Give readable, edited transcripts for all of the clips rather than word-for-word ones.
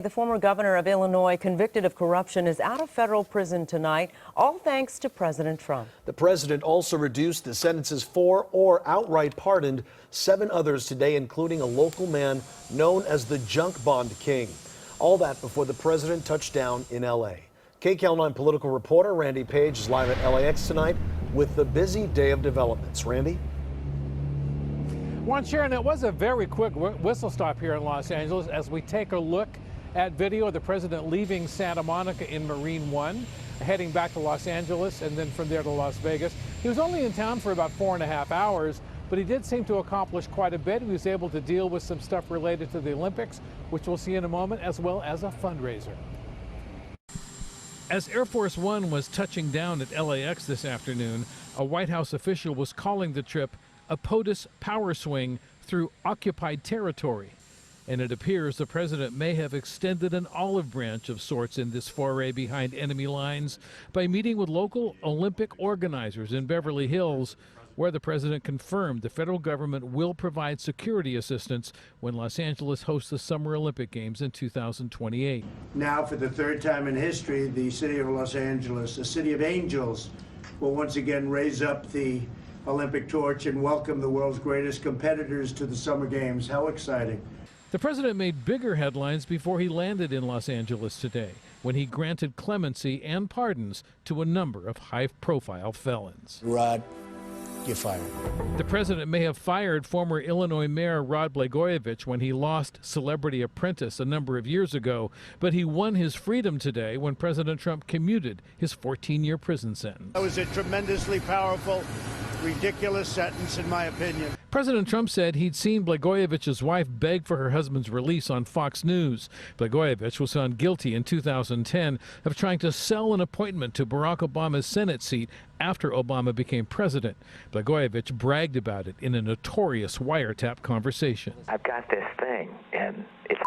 The former governor of Illinois, convicted of corruption, is out of federal prison tonight, all thanks to President Trump. The president also reduced the sentences for or outright pardoned 7 others today, including a local man known as the junk bond king. All that before the president touched down in L.A. KCAL 9 political reporter Randy Page is live at LAX tonight with the busy day of developments. Randy? Well, Sharon, it was a very quick whistle stop here in Los Angeles as we take a look at video of the president leaving Santa Monica in Marine One, heading back to Los Angeles, and then from there to Las Vegas. He was only in town for about 4.5 hours, but he did seem to accomplish quite a bit. He was able to deal with some stuff related to the Olympics, which we'll see in a moment, as well as a fundraiser. As Air Force One was touching down at LAX this afternoon, a White House official was calling the trip a POTUS power swing through occupied territory. And it appears the president may have extended an olive branch of sorts in this foray behind enemy lines by meeting with local Olympic organizers in Beverly Hills, where the president confirmed the federal government will provide security assistance when Los Angeles hosts the Summer Olympic Games in 2028. Now, for the 3rd time in history, the city of Los Angeles, a city of angels, will once again raise up the Olympic torch and welcome the world's greatest competitors to the Summer Games. How exciting. The president made bigger headlines before he landed in Los Angeles today, when he granted clemency and pardons to a number of high-profile felons. Rod, you're fired. The president may have fired former Illinois Mayor Rod Blagojevich when he lost Celebrity Apprentice a number of years ago, but he won his freedom today when President Trump commuted his 14-year prison sentence. That was a tremendously powerful, ridiculous sentence, in my opinion. President Trump said he'd seen Blagojevich's wife beg for her husband's release on Fox News. Blagojevich was found guilty in 2010 of trying to sell an appointment to Barack Obama's Senate seat after Obama became president. Blagojevich bragged about it in a notorious wiretap conversation. I've got this thing, and it's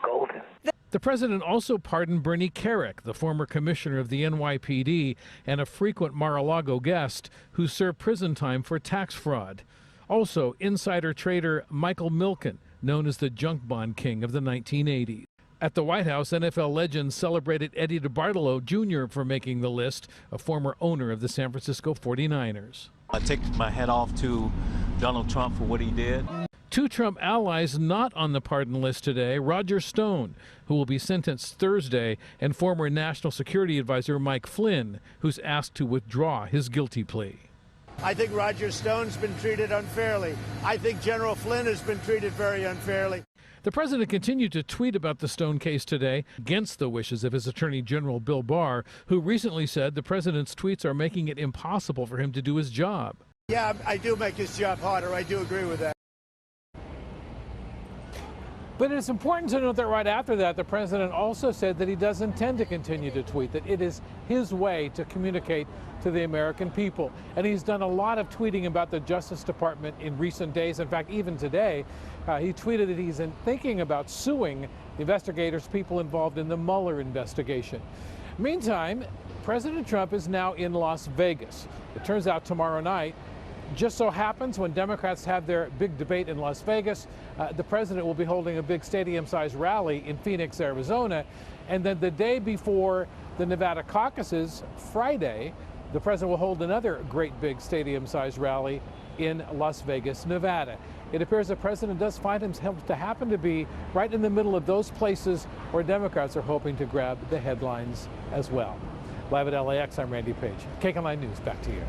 golden. The president also pardoned Bernie Kerik, the former commissioner of the NYPD and a frequent Mar-a-Lago guest who served prison time for tax fraud. Also, insider trader Michael Milken, known as the junk bond king of the 1980s. At the White House, NFL legends celebrated Eddie DeBartolo Jr. for making the list, a former owner of the San Francisco 49ers. I take my hat off to Donald Trump for what he did. 2 Trump allies not on the pardon list today: Roger Stone, who will be sentenced Thursday, and former National Security Advisor Mike Flynn, who's asked to withdraw his guilty plea. I think Roger Stone's been treated unfairly. I think General Flynn has been treated very unfairly. The president continued to tweet about the Stone case today, against the wishes of his Attorney General Bill Barr, who recently said the president's tweets are making it impossible for him to do his job. Yeah, I do make his job harder. I do agree with that. But it's important to note that right after that, the president also said that he does intend to continue to tweet, that it is his way to communicate to the American people. And he's done a lot of tweeting about the Justice Department in recent days. In fact, even today, he tweeted that he's thinking about suing investigators, people involved in the Mueller investigation. Meantime, President Trump is now in Las Vegas. It turns out tomorrow night, just so happens when Democrats have their big debate in Las Vegas, the president will be holding a big stadium-sized rally in Phoenix, Arizona. And then the day before the Nevada caucuses, Friday, the president will hold another great big stadium-sized rally in Las Vegas, Nevada. It appears the president does find himself to happen to be right in the middle of those places where Democrats are hoping to grab the headlines as well. Live at LAX, I'm Randy Page. KCAL 9 News, back to you.